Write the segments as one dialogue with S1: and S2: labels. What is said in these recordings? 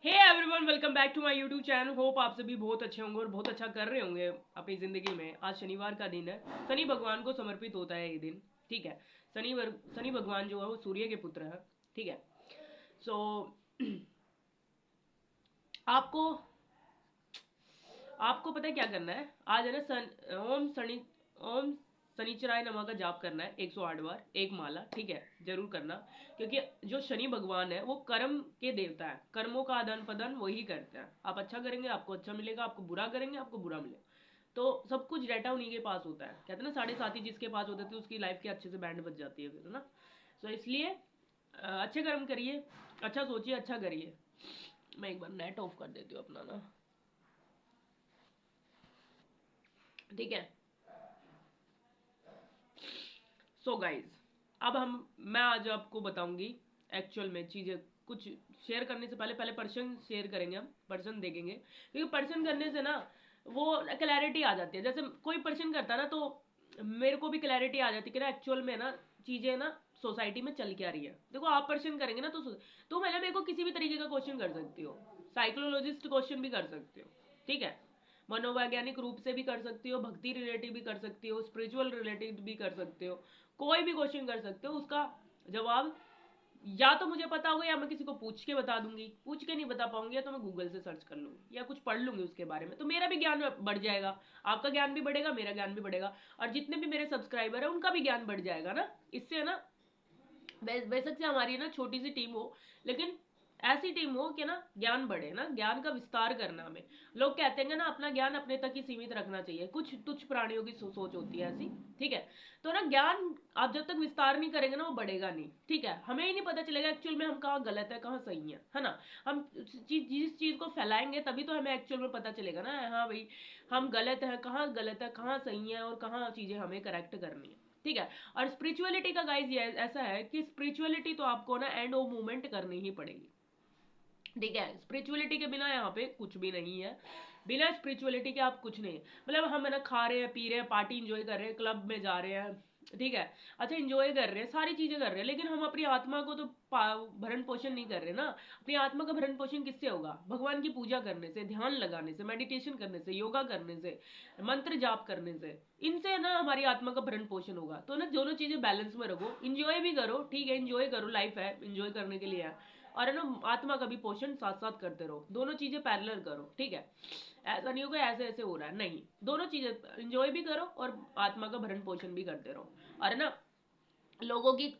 S1: Hey everyone, welcome back to my YouTube channel. Hope आप सभी बहुत अच्छे होंगे और बहुत अच्छा कर रहे होंगे अपनी ज़िंदगी में। आज शनिवार का दिन है, शनि भगवान को समर्पित होता है ये दिन। ठीक है, शनि भगवान जो है वो सूर्य के पुत्र है। ठीक है, सो आपको आपको पता है क्या करना है? आज है ना ओम शनिचराय नमः का जाप करना है 108 बार, एक माला। ठीक है, जरूर करना, क्योंकि जो शनि भगवान है वो कर्म के देवता है। कर्मों का आदान प्रदान वही करते हैं। आप अच्छा करेंगे आपको अच्छा मिलेगा, आपको बुरा करेंगे आपको बुरा मिलेगा। तो सब कुछ डाटा उन्हीं के पास होता है। कहते हैं ना, साढ़े साथी जिसके पास होते थे उसकी लाइफ के अच्छे से बैंड बज जाती है फिर, है ना। सो इसलिए अच्छे कर्म करिए, अच्छा सोचिए, अच्छा करिए। मैं एक बार नेट ऑफ कर देती हूँ अपना ना। ठीक है, सो गाइज, अब मैं आज आपको बताऊंगी एक्चुअल में चीज़ें। कुछ शेयर करने से पहले पहले पर्सन शेयर करेंगे, हम पर्सन देखेंगे, क्योंकि पर्सन करने से ना वो क्लैरिटी आ जाती है। जैसे कोई पर्सन करता है ना, तो मेरे को भी क्लैरिटी आ जाती है कि ना एक्चुअल में ना चीज़ें ना सोसाइटी में चल क्या रही है। देखो, आप पर्सन करेंगे ना तो मैंने मेरे को किसी भी तरीके का क्वेश्चन कर सकती हो, साइकोलॉजिस्ट क्वेश्चन भी कर सकती हो। ठीक है, मनोवैज्ञानिक रूप से भी कर सकती हो, भक्ति रिलेटिव भी कर सकती हो, स्पिरिचुअल रिलेटिव भी कर सकते हो। कोई भी क्वेश्चन कर सकते हो, उसका जवाब या तो मुझे पता होगा या मैं किसी को पूछ के बता दूंगी। पूछ के नहीं बता पाऊंगी या तो मैं गूगल से सर्च कर लूंगी या कुछ पढ़ लूंगी उसके बारे में, तो मेरा भी ज्ञान बढ़ जाएगा, आपका ज्ञान भी बढ़ेगा, मेरा ज्ञान भी बढ़ेगा, और जितने भी मेरे सब्सक्राइबर है उनका भी ज्ञान बढ़ जाएगा ना। इससे है ना, बेशक से हमारी ना छोटी सी टीम हो, लेकिन ऐसी टीम हो कि ना ज्ञान बढ़े, ना ज्ञान का विस्तार करना हमें। लोग कहते हैं ना अपना ज्ञान अपने तक ही सीमित रखना चाहिए, कुछ तुच्छ प्राणियों की सोच होती है ऐसी। ठीक है, तो ना ज्ञान आप जब तक विस्तार नहीं करेंगे ना वो बढ़ेगा नहीं। ठीक है, हमें ही नहीं पता चलेगा एक्चुअल में हम कहाँ गलत है कहाँ सही है ना। हम जिस चीज को फैलाएंगे तभी तो हमें एक्चुअल में पता चलेगा ना, हाँ भाई हम गलत है, कहाँ गलत है कहाँ सही है और कहाँ चीजें हमें करेक्ट करनी है। ठीक है, और स्पिरिचुअलिटी का गाइज ये ऐसा है कि स्पिरिचुअलिटी तो आपको ना एंड ऑफ मूवमेंट करनी ही पड़ेगी। ठीक है, स्पिरिचुअलिटी के बिना यहाँ पे कुछ भी नहीं है। बिना स्पिरिचुअलिटी के आप कुछ नहीं। मतलब हम है ना खा रहे हैं पी रहे हैं पार्टी इंजॉय कर रहे हैं क्लब में जा रहे हैं, ठीक है, अच्छा इंजॉय कर रहे हैं सारी चीजें कर रहे हैं, लेकिन हम अपनी आत्मा को तो भरण पोषण नहीं कर रहे ना। अपनी आत्मा का भरण पोषण किससे होगा? भगवान की पूजा करने से, ध्यान लगाने से, मेडिटेशन करने से, योगा करने से, मंत्र जाप करने से। इनसे ना हमारी आत्मा का भरण पोषण होगा। तो ना दोनों चीजें बैलेंस में रखो, इंजॉय भी करो, ठीक है, इंजॉय करो, लाइफ है इंजॉय करने के लिए है, और है ना आत्मा का भी पोषण साथ साथ करते रहो। दोनों चीजें पैरेलल करो। ठीक है, ऐसा नहीं होगा ऐसे ऐसे हो रहा है, नहीं, दोनों चीजें इंजॉय भी करो और आत्मा का भरण पोषण भी करते रहो। और ना लोगों की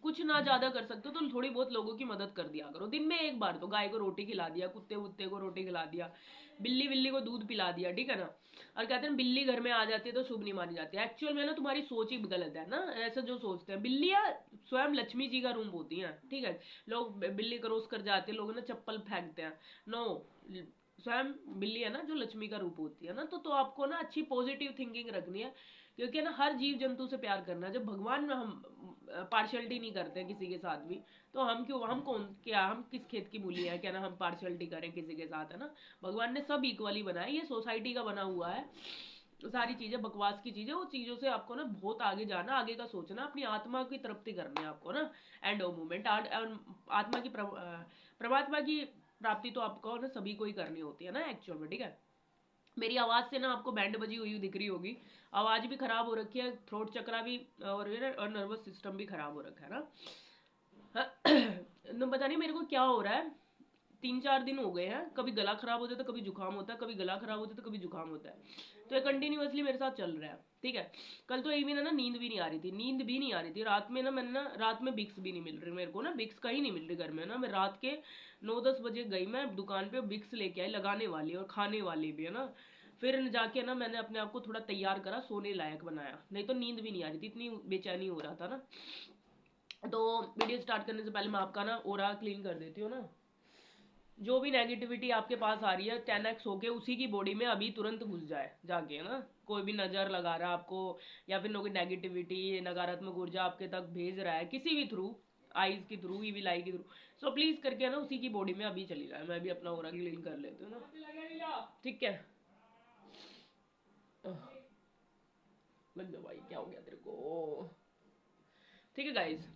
S1: कुछ ना ज्यादा कर सकते हो तो थोड़ी बहुत लोगों की मदद कर दिया करो। दिन में एक बार तो गाय को रोटी खिला दिया, कुत्ते वुत्ते को रोटी खिला दिया, बिल्ली बिल्ली को दूध पिला दिया, ठीक है ना। और कहते हैं बिल्ली घर में आ जाती है तो शुभ नहीं मानी जाती है। एक्चुअल में ना तुम्हारी सोच ही गलत है ना, ऐसा जो सोचते हैं। बिल्लियां स्वयं लक्ष्मी जी का रूप होती हैं। ठीक है, लोग बिल्ली क्रॉस कर जाते हैं, लोग ना चप्पल फेंकते हैं, नो, स्वयं बिल्ली है ना जो लक्ष्मी का रूप होती है ना। तो आपको ना अच्छी पॉजिटिव थिंकिंग रखनी है, क्योंकि ना हर जीव जंतु से प्यार करना है। जब भगवान में हम पार्शियलिटी नहीं करते हैं किसी के साथ भी, तो हम क्यों, हम कौन, क्या हम किस खेत की मूली है क्या ना हम पार्शियलिटी करें किसी के साथ, है ना। भगवान ने सब इक्वली बनाया, ये सोसाइटी का बना हुआ है। तो सारी चीजें बकवास की चीजें, वो चीजों से आपको ना बहुत आगे जाना, आगे का सोचना, अपनी आत्मा की तृप्ति करनी है आपको ना। एंड ऑफ मूवमेंट आत्मा की परमात्मा की प्राप्ति तो आपको ना सभी को ही करनी होती है ना एक्चुअल में। ठीक है, मेरी आवाज से ना आपको बैंड बजी हुई दिख रही होगी, आवाज भी खराब हो रखी है, थ्रोट चक्रा भी और नर्वस सिस्टम भी खराब हो रखा है ना। तो पता नहीं मेरे को क्या हो रहा है, 3-4 दिन हो गए हैं, कभी गला खराब होता है तो कभी जुकाम होता है, कभी गला खराब होता है तो कभी जुकाम होता है। तो ये कंटिन्यूअसली मेरे साथ चल रहा है। ठीक है, कल तो एक भी ना नींद भी नहीं आ रही थी, नींद भी नहीं आ रही थी रात में ना। मैंने ना रात में बिक्स भी नहीं मिल रही मेरे को ना, बिक्स कहीं नहीं मिल रही घर में ना। मैं रात के 9-10 बजे गई मैं दुकान पे, बिक्स लेके आई, लगाने वाली और खाने वाली भी है ना। फिर जाके ना मैंने अपने आप को थोड़ा तैयार करा, सोने लायक बनाया, नहीं तो नींद भी नहीं आ रही थी, इतनी बेचैनी हो रहा था ना। तो वीडियो स्टार्ट करने से पहले मैं आपका ना ओरा क्लीन कर देती हूँ ना। जो भी नेगेटिविटी आपके पास आ रही है 10x होके उसी की बॉडी में अभी तुरंत घुस जाए जाके ना। कोई भी नजर लगा रहा है आपको, या फिर कोई नेगेटिविटी नकारात्मक ऊर्जा आपके तक भेज रहा है किसी भी थ्रू, आईज के थ्रू, ईविल आई के थ्रू, सो प्लीज करके ना उसी की बॉडी में अभी चली जाए। मैं भी अपना ओरा क्लीन कर लेती हूँ ना, ठीक है। लग जा भाई, क्या हो गया तेरे को? ठीक है गाइज,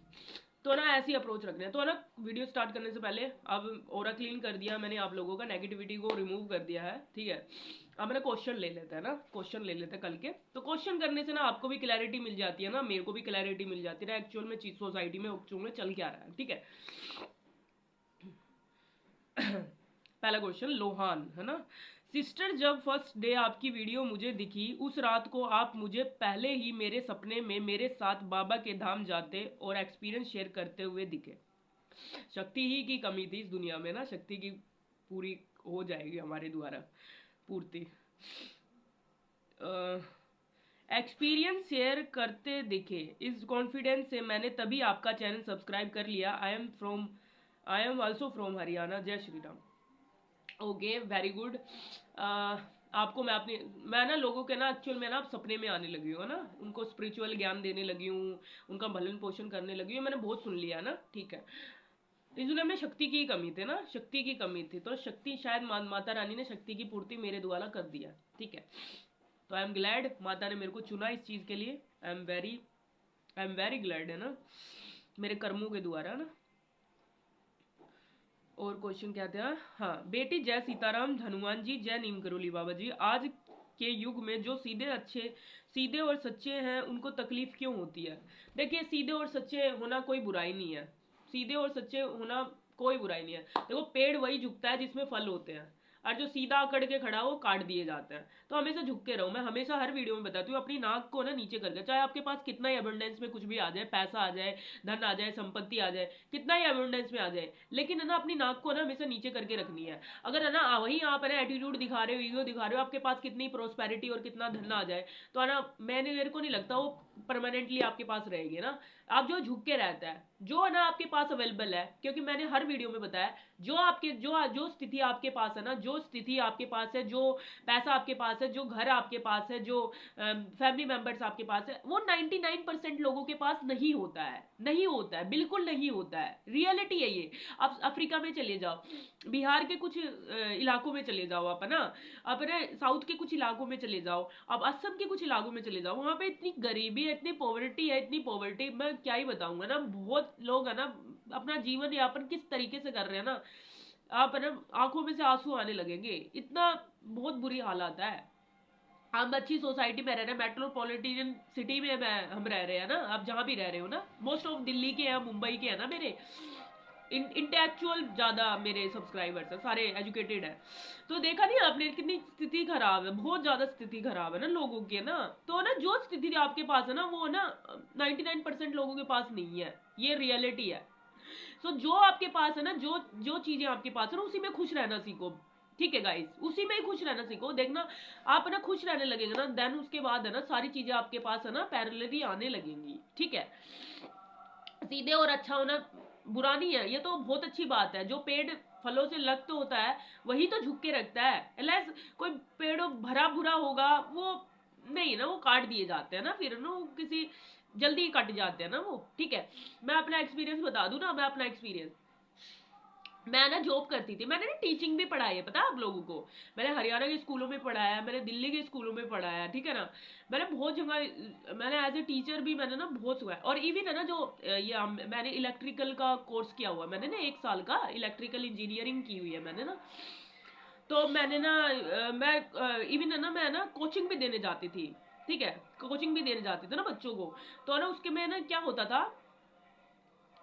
S1: तो ना ऐसी अप्रोच रखना है। तो ना वीडियो स्टार्ट करने से पहले अब ओरा क्लीन कर दिया मैंने, आप लोगों का नेगेटिविटी को रिमूव कर दिया है, ठीक है। अब मैंने क्वेश्चन ले लेते हैं ना, क्वेश्चन ले लेते हैं कल के। तो क्वेश्चन करने से ना आपको भी क्लैरिटी मिल जाती है ना, मेरे को भी क्लैरिटी मिल जाती है एक्चुअल में चीज सोसाइटी में एक्चुअल में चल क्या रहा है, ठीक है। पहला क्वेश्चन लोहान है ना। सिस्टर, जब फर्स्ट डे आपकी वीडियो मुझे दिखी उस रात को आप मुझे पहले ही मेरे सपने में मेरे साथ बाबा के धाम जाते और एक्सपीरियंस शेयर करते हुए दिखे। शक्ति ही की कमी थी इस दुनिया में ना, शक्ति की पूरी हो जाएगी हमारे द्वारा पूर्ति। एक्सपीरियंस शेयर करते दिखे, इस कॉन्फिडेंस से मैंने तभी आपका चैनल सब्सक्राइब कर लिया। I am also from Haryana. जय Shri Ram. Okay, very good. आपको मैं ना लोगों के ना एक्चुअल में ना सपने में आने लगी हूँ ना, उनको स्पिरिचुअल ज्ञान देने लगी हूँ, उनका भलन पोषण करने लगी हूँ, मैंने बहुत सुन लिया ना, ठीक है। इस दुनिया में शक्ति की कमी थी ना, शक्ति की कमी थी, तो शक्ति शायद माता रानी ने शक्ति की पूर्ति मेरे द्वारा कर दिया, ठीक है। तो आई एम ग्लैड माता ने मेरे को चुना इस चीज़ के लिए। आई एम वेरी ग्लैड है ना, मेरे कर्मों के द्वारा ना। और क्वेश्चन क्या था? हाँ बेटी, जय सीताराम। हनुमान जी, जय नीम करोली बाबा जी। आज के युग में जो सीधे और सच्चे हैं उनको तकलीफ क्यों होती है? देखिए, सीधे और सच्चे होना कोई बुराई नहीं है, सीधे और सच्चे होना कोई बुराई नहीं है। देखो, पेड़ वही झुकता है जिसमें फल होते हैं, और जो सीधा अकड़ के खड़ा हो वो काट दिए जाते हैं। तो हमेशा झुक के रहो। मैं हमेशा हर वीडियो में बताती हूँ, अपनी नाक को ना नीचे करके, चाहे आपके पास कितना ही अबंडेंस में कुछ भी आ जाए, पैसा आ जाए, धन आ जाए, संपत्ति आ जाए, कितना ही अबंडेंस में आ जाए, लेकिन है ना अपनी नाक को ना हमेशा नीचे करके रखनी है। अगर है ना वही आप है ना एटीट्यूड दिखा रहे हो, ईगो दिखा रहे हो, आपके पास कितनी प्रोस्पेरिटी और कितना धन आ जाए, तो है ना मेरे को नहीं लगता वो परमानेंटली आपके पास रहेगी ना। आप जो झुक के रहता है, जो है ना आपके पास अवेलेबल है, क्योंकि मैंने हर वीडियो में बताया, जो स्थिति आपके पास है ना, जो स्थिति आपके पास है, जो पैसा आपके पास है, जो घर आपके पास है, जो फैमिली मेंबर्स आपके पास है, वो 99% लोगों के पास नहीं होता है, नहीं होता है, बिल्कुल नहीं होता है। रियलिटी है ये। आप अफ्रीका में चले जाओ, बिहार के कुछ इलाकों में चले जाओ, आप ना अपने साउथ के कुछ इलाकों में चले जाओ, आप असम के कुछ इलाकों में चले जाओ, वहां पे इतनी गरीबी है, इतनी पॉवर्टी है, इतनी पॉवर्टी मैं क्या ही बताऊंगा ना। बहुत लोग है ना अपना जीवन यापन किस तरीके से कर रहे हैं ना, आप है ना आंखों में से आंसू आने लगेंगे, इतना बहुत बुरी हालत है। हम अच्छी सोसाइटी में रह रहे हैं, मेट्रोपॉलिटन सिटी में हम रह रहे हैं ना, आप जहाँ भी रह रहे हो ना, मोस्ट ऑफ दिल्ली के हैं, मुंबई के हैं ना, मेरे इंटेलेक्चुअल ज्यादा मेरे सब्सक्राइबर्स हैं, सारे एजुकेटेड है। तो देखा नहीं आपने कितनी स्थिति खराब है, बहुत ज्यादा स्थिति खराब है ना लोगों की ना। तो ना जो स्थिति आपके पास है ना, वो ना 99% लोगों के पास नहीं है, ये रियलिटी है। तो जो आपके पास है ना, जो जो चीजें आपके पास है ना, उसी में खुश रहना सीखो, ठीक है गाइस, उसी में ही खुश रहना सीखो। देखना आप ना खुश रहने लगेंगे ना, देन उसके बाद है ना सारी चीजें आपके पास है ना पैरेलली आने लगेंगी, ठीक है। सीधे और अच्छा होना बुरा नहीं है, ये तो बहुत अच्छी बात है। जो पेड़ फलों से लग तो होता है, वही तो झुक के रखता है। अनलेस कोई पेड़ भरा भुरा होगा, वो नहीं ना, वो काट दिए जाते हैं ना, फिर ना किसी जल्दी कट जाते हैं ना वो, ठीक है। मैं अपना एक्सपीरियंस बता दूं ना, मैं अपना एक्सपीरियंस, मैं ना जॉब करती थी, मैंने ना टीचिंग भी पढ़ाई है, पता है आप लोगों को। मैंने हरियाणा के स्कूलों में पढ़ाया, मैंने दिल्ली के स्कूलों में पढ़ाया, ठीक है ना। मैंने बहुत जगह, मैंने एज ए टीचर भी मैंने ना बहुत सिखाया। और इवन है ना जो मैंने इलेक्ट्रिकल का कोर्स किया हुआ, मैंने ना 1 साल का इलेक्ट्रिकल इंजीनियरिंग की हुई है मैंने ना। तो मैंने ना मैं इवन है ना मैं ना कोचिंग भी देने जाती थी, ठीक है, कोचिंग भी देने जाती थी ना बच्चों को। तो ना उसके में ना क्या होता था,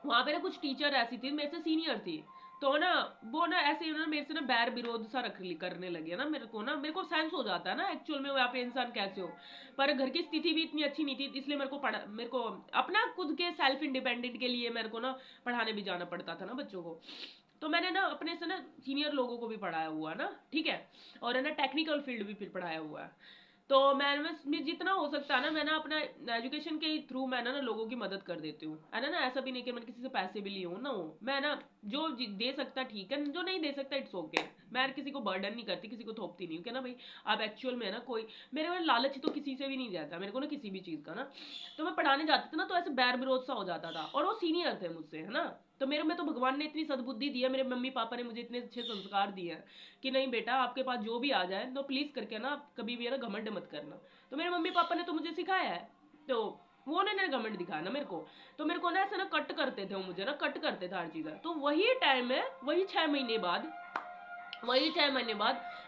S1: वहां पे ना कुछ टीचर ऐसी थी मेरे से सीनियर थी, तो ना वो ना ऐसे ही ना मेरे से ना बैर विरोध सा करने लगे ना। मेरे को सेंस हो जाता है ना एक्चुअल में वो यहाँ पे इंसान कैसे हो। पर घर की स्थिति भी इतनी अच्छी नहीं थी, इसलिए मेरे को अपना खुद के सेल्फ इंडिपेंडेंट के लिए मेरे को ना पढ़ाने भी जाना पड़ता था ना बच्चों को। तो मैंने ना अपने से ना सीनियर लोगों को भी पढ़ाया हुआ ना, ठीक है। और है ना टेक्निकल फील्ड भी फिर पढ़ाया हुआ है। तो मैं जितना हो सकता है ना, मैं ना अपना एजुकेशन के थ्रू मैं ना लोगों की मदद कर देती हूँ, है ना। ऐसा भी नहीं कि मैं किसी से पैसे भी लिए हूँ ना, हो मैं ना जो दे सकता ठीक है, जो नहीं दे सकता इट्स ओके। मैं किसी को बर्डन नहीं करती, किसी को थोपती नहीं हूँ कि ना भाई आप एक्चुअल में है ना कोई, मेरे में लालच तो किसी से भी नहीं जाता मेरे को ना, किसी भी चीज़ का ना। तो मैं पढ़ाने जाती थी ना, तो ऐसे बैर विरोध सा हो जाता था, और वो सीनियर थे मुझसे, है ना। तो मेरे में तो भगवान ने इतनी सद्बुद्धि दी है, मेरे मम्मी पापा ने मुझे इतने अच्छे संस्कार दिए हैं कि नहीं बेटा, आपके पास जो भी आ जाए तो प्लीज करके ना कभी भी है ना घमंड मत करना। तो मेरे मम्मी पापा ने तो मुझे सिखाया है। तो वो उन्होंने कमेंट दिखाया ना मेरे को, तो मेरे को ना ऐसे ना कट करते थे वो, मुझे ना कट करते थे हर चीज़। तो वही टाइम है, वही 6 महीने बाद,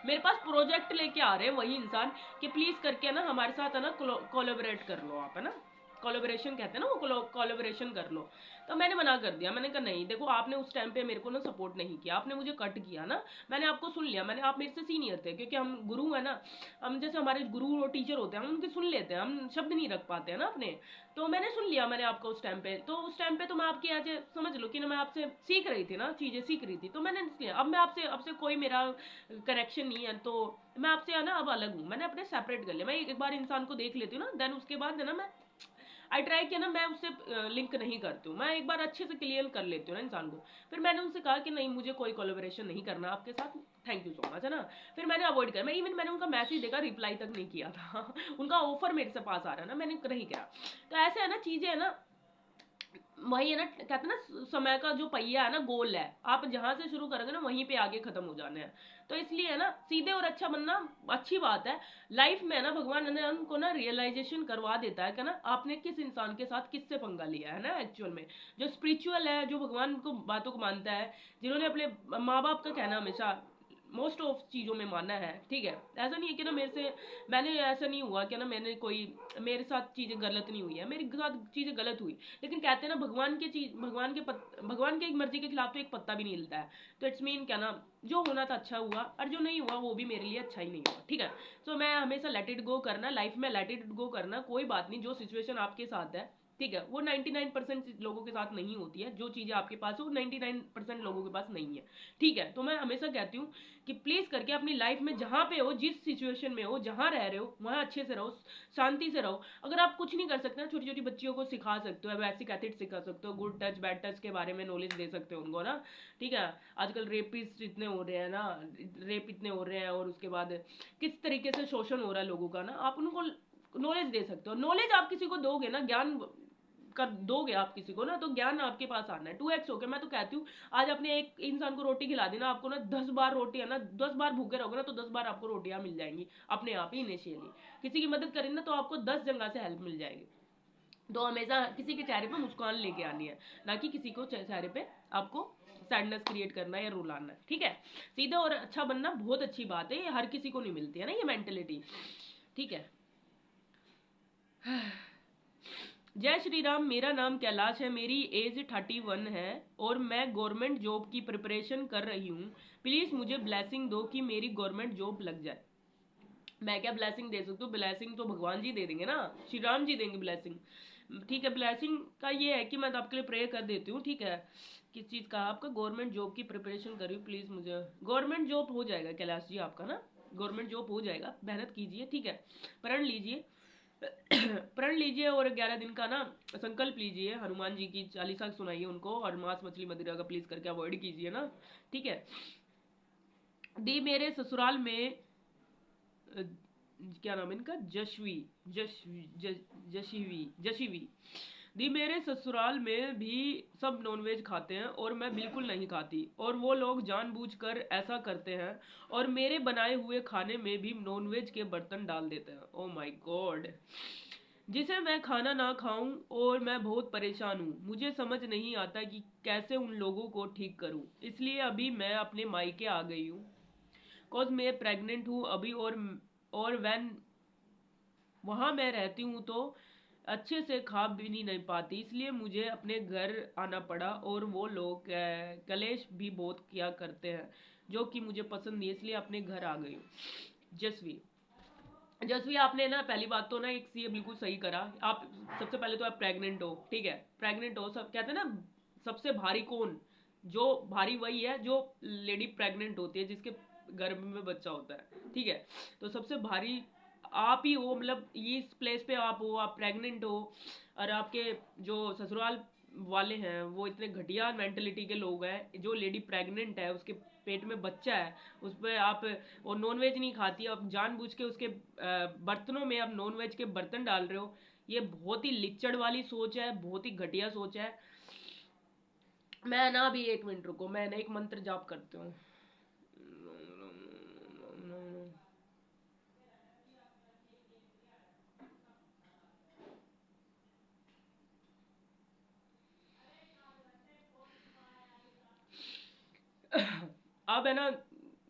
S1: मेरे पास प्रोजेक्ट लेके आ रहे हैं वही इंसान कि प्लीज करके ना हमारे साथ है ना कोलोबरेट कर लो आप, है ना, कोलोबरेशन कहते हैं ना, वो कोलोबरेशन कर लो। तो मैंने मना कर दिया, मैंने कहा नहीं देखो, आपने उस टाइम पे मेरे को ना सपोर्ट नहीं किया, आपने मुझे कट किया ना, मैंने आपको सुन लिया, मैंने, आप मेरे से सीनियर थे, क्योंकि हम गुरु है ना, हम जैसे हमारे गुरु और टीचर होते हैं, हम उनके सुन लेते हैं, हम शब्द नहीं रख पाते हैं ना अपने। तो मैंने सुन लिया, मैंने आपको उस टाइम पे, तो उस टाइम पे तो मैं आपकी आज समझ लो कि ना मैं आपसे सीख रही थी ना, चीजें सीख रही थी, तो मैंने इसलिए अब मैं आपसे आपसे कोई मेरा कनेक्शन नहीं है, तो मैं आपसे है ना अब अलग हूँ, मैंने अपने सेपरेट कर लिया। मैं एक बार इंसान को देख लेती हूँ ना, देन उसके बाद है ना मैं आई ट्राई किया ना, मैं उससे लिंक नहीं करती हूँ, मैं एक बार अच्छे से क्लियर कर लेती हूँ ना इंसान को। फिर मैंने उनसे कहा कि नहीं मुझे कोई कोलेबोरेशन नहीं करना आपके साथ, थैंक यू सो मच, है ना। फिर मैंने अवॉइड किया, मैं इवन मैंने उनका मैसेज देखा, रिप्लाई तक नहीं किया था उनका ऑफर मेरे से पास आ रहा है ना, मैंने नहीं किया। तो ऐसे है ना चीजें है ना, वही है ना, कहते हैं ना समय का जो पहिया है ना, गोल है, आप जहां से शुरू करोगे ना वहीं पे आगे खत्म हो जाने हैं। तो इसलिए है ना सीधे और अच्छा बनना अच्छी बात है। लाइफ में है ना भगवान ने हमको ना रियलाइजेशन करवा देता है कि ना आपने किस इंसान के साथ किससे पंगा लिया है ना एक्चुअल में। जो स्पिरिचुअल है, जो भगवान को बातों को मानता है, जिन्होंने अपने माँ बाप का कहना हमेशा मोस्ट ऑफ चीज़ों में माना है, ठीक है। ऐसा नहीं है कि ना मेरे से, मैंने ऐसा नहीं हुआ कि ना मैंने कोई, मेरे साथ चीज़ें गलत नहीं हुई है, मेरे साथ चीज़ें गलत हुई, लेकिन कहते हैं ना भगवान के चीज, भगवान के एक मर्जी के खिलाफ तो एक पत्ता भी नहीं हिलता है। तो इट्स मीन क्या ना, जो होना था अच्छा हुआ, और जो नहीं हुआ वो भी मेरे लिए अच्छा ही नहीं हुआ, ठीक है। सो मैं हमेशा लेट इट गो करना, लाइफ में लेट इट गो करना, कोई बात नहीं, जो सिचुएशन आपके साथ है, ठीक है, वो 99% लोगों के साथ नहीं होती है, जो चीज़ें आपके पास है वो 99% लोगों के पास नहीं है, ठीक है। तो मैं हमेशा कहती हूँ कि प्लीज़ करके अपनी लाइफ में जहाँ पे हो, जिस सिचुएशन में हो, जहाँ रह रहे हो वहाँ अच्छे से रहो, शांति से रहो। अगर आप कुछ नहीं कर सकते ना, छोटी छोटी बच्चियों को सिखा सकते हो, बेसिक एथिक्स सिखा सकते हो, गुड टच बैड टच के बारे में नॉलेज दे सकते हो उनको ना, ठीक है। आजकल रेपिस्ट इतने हो रहे हैं ना, रेप इतने हो रहे हैं, और उसके बाद किस तरीके से शोषण हो रहा है लोगों का ना, आप उनको नॉलेज दे सकते हो। नॉलेज आप किसी को दोगे ना, ज्ञान कर दोगे आप किसी को ना, तो ज्ञान आपके पास आना है 2x हो गया। मैं तो कहती हूँ आज अपने एक इंसान को रोटी खिला देना, आपको ना 10 बार रोटी है ना, 10 बार भूखे रहोगे ना तो 10 बार आपको रोटियां मिल जाएंगी अपने आप ही इनिशियली। किसी की मदद करें ना तो आपको 10 जगह से हेल्प मिल जाएगी। तो हमेशा किसी के चेहरे पे मुस्कान लेके आनी है, ना कि किसी को चेहरे पे आपको सैडनेस क्रिएट करना है या रुलाना है, ठीक है। सीधा और अच्छा बनना बहुत अच्छी बात है, ये हर किसी को नहीं मिलती है ना ये मेंटेलिटी, ठीक है। जय श्री राम, मेरा नाम कैलाश है, मेरी एज 31 है और मैं गवर्नमेंट जॉब की प्रिपरेशन कर रही हूँ। प्लीज़ मुझे ब्लेसिंग दो कि मेरी गवर्नमेंट जॉब लग जाए। मैं क्या ब्लेसिंग दे सकती हूँ, ब्लेसिंग तो भगवान जी दे देंगे ना, श्री राम जी देंगे ब्लेसिंग, ठीक है। ब्लेसिंग का ये है कि मैं तो आपके लिए प्रे कर देती हूँ, ठीक है। किस चीज़ का, आपका गवर्नमेंट जॉब की प्रिपरेशन कर रही हूँ, प्लीज़ मुझे गवर्नमेंट जॉब हो जाएगा कैलाश जी आपका ना, गवर्नमेंट जॉब हो जाएगा, मेहनत कीजिए, ठीक है। प्रण लीजिए प्रण लीजिए और 11 दिन का ना संकल्प लीजिए, हनुमान जी की चालीसा सुनाइए उनको, और मांस मछली मदिरा का प्लीज करके अवॉइड कीजिए ना, ठीक है। दी मेरे ससुराल में क्या नाम है इनका, जशवी, जशीवी। दी मेरे ससुराल में भी सब नॉनवेज खाते हैं और मैं बिल्कुल नहीं खाती, और वो लोग जानबूझकर ऐसा करते हैं, और मेरे बनाए हुए खाने में भी नॉनवेज के बर्तन डाल देते हैं। ओ माय गॉड, जिसे मैं खाना ना खाऊं, और मैं बहुत परेशान हूँ, मुझे समझ नहीं आता कि कैसे उन लोगों को ठीक करूँ, इसलिए अभी मैं अपने मायके आ गई हूँ, कॉज मैं प्रेग्नेंट हूँ अभी, और वैन वहाँ मैं रहती हूँ तो अच्छे से खा भी नहीं पाती, इसलिए मुझे अपने घर आना पड़ा, और वो लोग कलेश भी बहुत किया करते हैं जो कि मुझे पसंद नहीं, इसलिए अपने घर आ गई हूँ। जसवी, जसवी आपने ना पहली बात तो ना एक ये बिल्कुल सही करा, आप सबसे पहले तो आप प्रेग्नेंट हो, ठीक है, प्रेग्नेंट हो, सब कहते हैं ना सबसे भारी कौन, जो भारी वही है जो लेडी प्रेग्नेंट होती है, जिसके गर्भ में बच्चा होता है, ठीक है। तो सबसे भारी आप ही हो, मतलब इस प्लेस पे आप हो, आप प्रेग्नेंट हो, और आपके जो ससुराल वाले हैं वो इतने घटिया मेंटेलिटी के लोग हैं, जो लेडी प्रेग्नेंट है उसके पेट में बच्चा है, उस पर आप, वो नॉनवेज नहीं खाती, आप जानबूझ के उसके बर्तनों में आप नॉनवेज के बर्तन डाल रहे हो, ये बहुत ही लिच्चड़ वाली सोच है, बहुत ही घटिया सोच है। मैं ना अभी 1 मिनट रुको, मैं ना एक मंत्र जाप करती हूँ। अब है ना,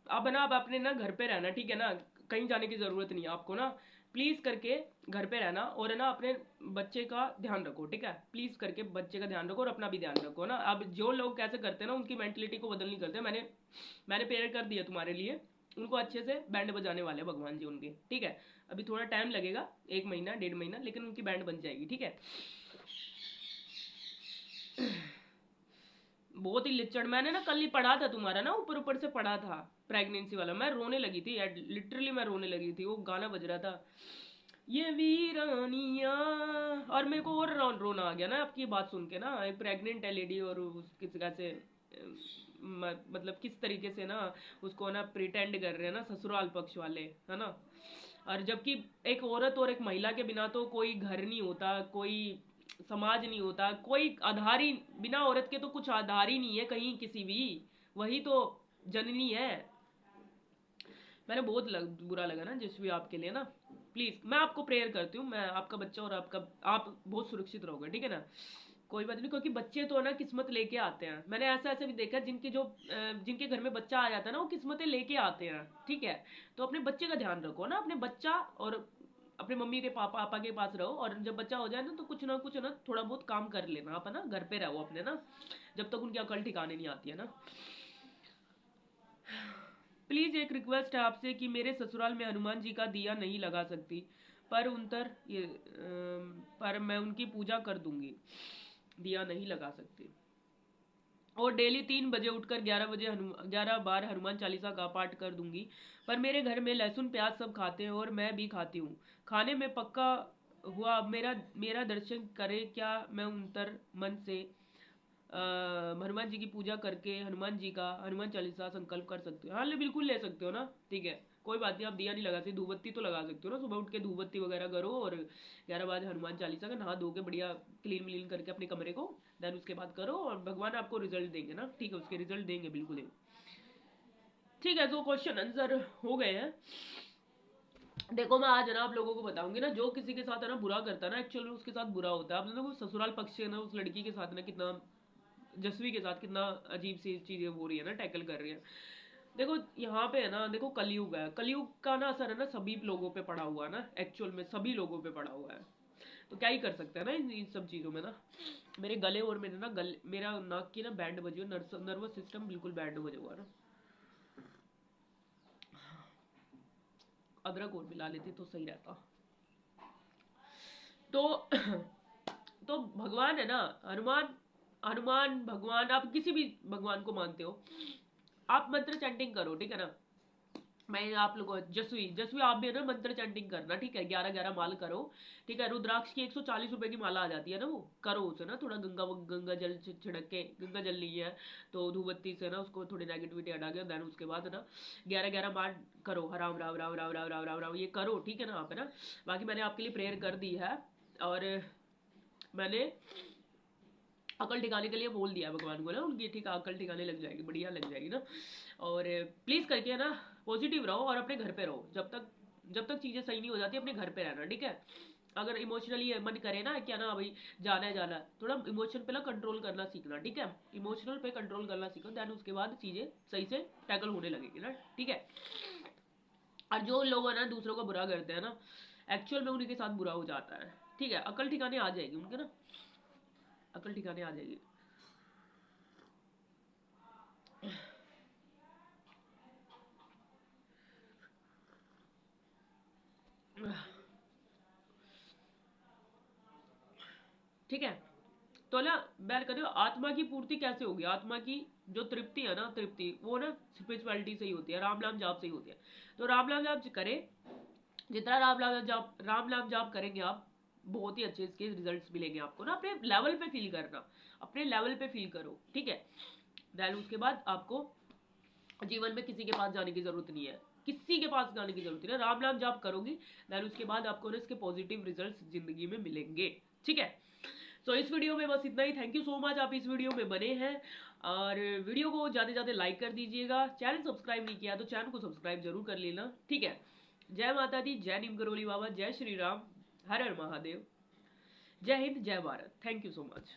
S1: अब है ना, अब अपने ना घर पे रहना, ठीक है ना, कहीं जाने की ज़रूरत नहीं है आपको ना, प्लीज़ करके घर पे रहना, और है ना अपने बच्चे का ध्यान रखो, ठीक है, प्लीज़ करके बच्चे का ध्यान रखो और अपना भी ध्यान रखो ना। अब जो लोग कैसे करते हैं ना, उनकी मेंटलिटी को बदल नहीं करते। मैंने प्रेयर कर दिया तुम्हारे लिए, उनको अच्छे से बैंड बजाने वाले हैं भगवान जी उनके, ठीक है। अभी थोड़ा टाइम लगेगा, 1 महीना 1.5 महीना, लेकिन उनकी बैंड बन जाएगी, ठीक है। बहुत ही लिचड़, मैंने ना कल ही पढ़ा था तुम्हारा ना, ऊपर ऊपर से पढ़ा था प्रेगनेंसी वाला, मैं रोने लगी थी यार, लिटरली मैं रोने लगी थी, वो गाना बज रहा था, ये वीरानिया, और मेरे को और रोना आ गया ना आपकी बात सुन के ना। एक प्रेग्नेंट है लेडी और किस कैसे मतलब किस तरीके से ना उसको ना प्रिटेंड कर रहे हैं ना ससुराल पक्ष वाले, है ना। और जबकि एक औरत और एक महिला के बिना तो कोई घर नहीं होता, कोई समाज नहीं होता, कोई आधार ही, बिना औरत के तो कुछ आधार ही नहीं है कहीं किसी भी, वही तो जननी है। मैंने बहुत बुरा लगा ना जिस भी आपके लिए ना। प्लीज मैं आपको प्रेयर करती हूँ, मैं आपका बच्चा और आपका, आप बहुत सुरक्षित रहोगे, ठीक है ना। कोई बात नहीं, क्योंकि बच्चे तो है ना किस्मत लेके आते हैं, मैंने ऐसा ऐसे भी देखा है जिनके जो जिनके घर में बच्चा आ जाता है ना, वो किस्मतें लेके आते हैं, ठीक है। तो अपने बच्चे का ध्यान रखो ना, अपने बच्चा, और अपने मम्मी के पापा के पास रहो, और जब बच्चा हो जाए ना तो कुछ ना थोड़ा बहुत काम कर लेना आप, है ना, घर पे रहो अपने ना, जब तक उनकी अकल ठिकाने नहीं आती है ना। प्लीज एक रिक्वेस्ट है आपसे कि मेरे ससुराल में हनुमान जी का दिया नहीं लगा सकती, पर पर मैं उनकी पूजा कर दूंगी, दिया नहीं लगा सकती। और डेली 3 बजे उठकर 11 बजे 11 बार हनुमान चालीसा का पाठ कर दूंगी। पर मेरे घर में लहसुन प्याज सब खाते हैं और मैं भी खाती हूँ। खाने में पक्का हुआ, अब मेरा मेरा दर्शन करे क्या, मैं उनतर मन से हनुमान जी की पूजा करके हनुमान जी का हनुमान चालीसा संकल्प कर सकते हो। हाँ बिल्कुल ले सकते हो ना, ठीक है, कोई बात नहीं। आप दिया नहीं लगा सकते, धूपबत्ती तो लगा सकते हो ना, सुबह उठ के धूपबत्ती वगैरह करो, और 11 बार हनुमान चालीसा का नहा धो के बढ़िया क्लीन व्लीन करके अपने कमरे को, देन उसके बाद करो, और भगवान आपको रिजल्ट देंगे ना, ठीक है, उसके रिजल्ट देंगे बिल्कुल ही। ठीक है, तो क्वेश्चन आंसर हो गए हैं। देखो मैं आज है ना आप लोगों को बताऊंगी ना, जो किसी के साथ है ना बुरा करता है ना, एक्चुअल में उसके साथ बुरा होता है। आप लोगों को ससुराल पक्ष से ना उस लड़की के साथ ना कितना, जसवी के साथ कितना अजीब सी चीजें हो रही है ना, टैकल कर रही है। देखो यहाँ पे है ना, देखो कलयुग है, कलयुग का ना असर है ना सभी लोगों पे पड़ा हुआ है ना, एक्चुअल में सभी लोगों पे पड़ा हुआ है। तो क्या ही कर सकते हैं ना इन सब चीजों में ना। मेरे गले और मेरे ना गले, मेरा नाक की ना बैंड बजी हो, नर्वस सिस्टम बिल्कुल बैंड बजा हुआ ना। अदरक और मिला लेती तो सही रहता। तो तो भगवान है ना, हनुमान, हनुमान भगवान, आप किसी भी भगवान को मानते हो, आप मंत्र चैंटिंग करो, ठीक है ना। मैं आप लोगों, जसवी जसवी आप भी है ना मंत्र चैंटिंग करना, ठीक है, 11 11 माल करो, ठीक है। रुद्राक्ष की 140 रुपए की माला आ जाती है ना, वो करो उसे ना, थोड़ा गंगा गंगा जल छिड़क के, गंगा जल नहीं है तो धूपबत्ती से ना उसको थोड़ी नेगेटिविटी हटा के, देन उसके बाद है ना 11 11 बार करो, राम राम राम राम राम राम राम राम, ये करो, ठीक है ना आप, है ना। बाकी मैंने आपके लिए प्रेयर कर दी है, और मैंने अकल ठिकाने के लिए बोल दिया भगवान को ना, उनकी ठीक अकल ठिकाने लग जाएगी, बढ़िया लग जाएगी ना। और प्लीज करके ना पॉजिटिव रहो और अपने घर पे रहो, जब तक चीजें सही नहीं हो जाती अपने घर पे रहना, ठीक है। अगर इमोशनली मन करे ना क्या ना भाई जाना है जाना है, थोड़ा इमोशन पे ना कंट्रोल करना सीखना, ठीक है, इमोशनल पे कंट्रोल करना सीखो, देन उसके बाद चीजें सही से टैकल होने लगेगी ना, ठीक है। और जो लोग है ना दूसरों को बुरा करते हैं ना, एक्चुअल में उन्हीं के साथ बुरा हो जाता है, ठीक है। अकल ठिकाने आ जाएगी उनके ना, अकल ठिकाने आ जाएगी। ठीक है, तो ना मैं कहती हूँ आत्मा की पूर्ति कैसे होगी, आत्मा की जो तृप्ति है ना, तृप्ति वो ना स्पिरिचुअलिटी से ही होती है, राम नाम जाप से ही होती है। तो राम नाम जाप करें, जितना राम नाम जाप करेंगे आप, बहुत ही अच्छे इसके रिजल्ट्स मिलेंगे आपको ना। अपने लेवल पे फील करना, अपने लेवल पे फील करो, ठीक है। देन उसके बाद आपको जीवन में किसी के पास जाने की जरूरत नहीं है, किसी के पास जाने की जरूरत नहीं है, राम नाम जाप करोगी, देन उसके बाद आपको ना इसके पॉजिटिव रिजल्ट्स जिंदगी में मिलेंगे, ठीक है। तो इस वीडियो में बस इतना ही। थैंक यू सो मच आप इस वीडियो में बने हैं, और वीडियो को ज़्यादा से ज़्यादा लाइक कर दीजिएगा। चैनल सब्सक्राइब नहीं किया तो चैनल को सब्सक्राइब जरूर कर लेना, ठीक है। जय माता दी, जय नीम करोली बाबा, जय श्री राम, हर हर महादेव, जय हिंद, जय Bharat. Thank you so much.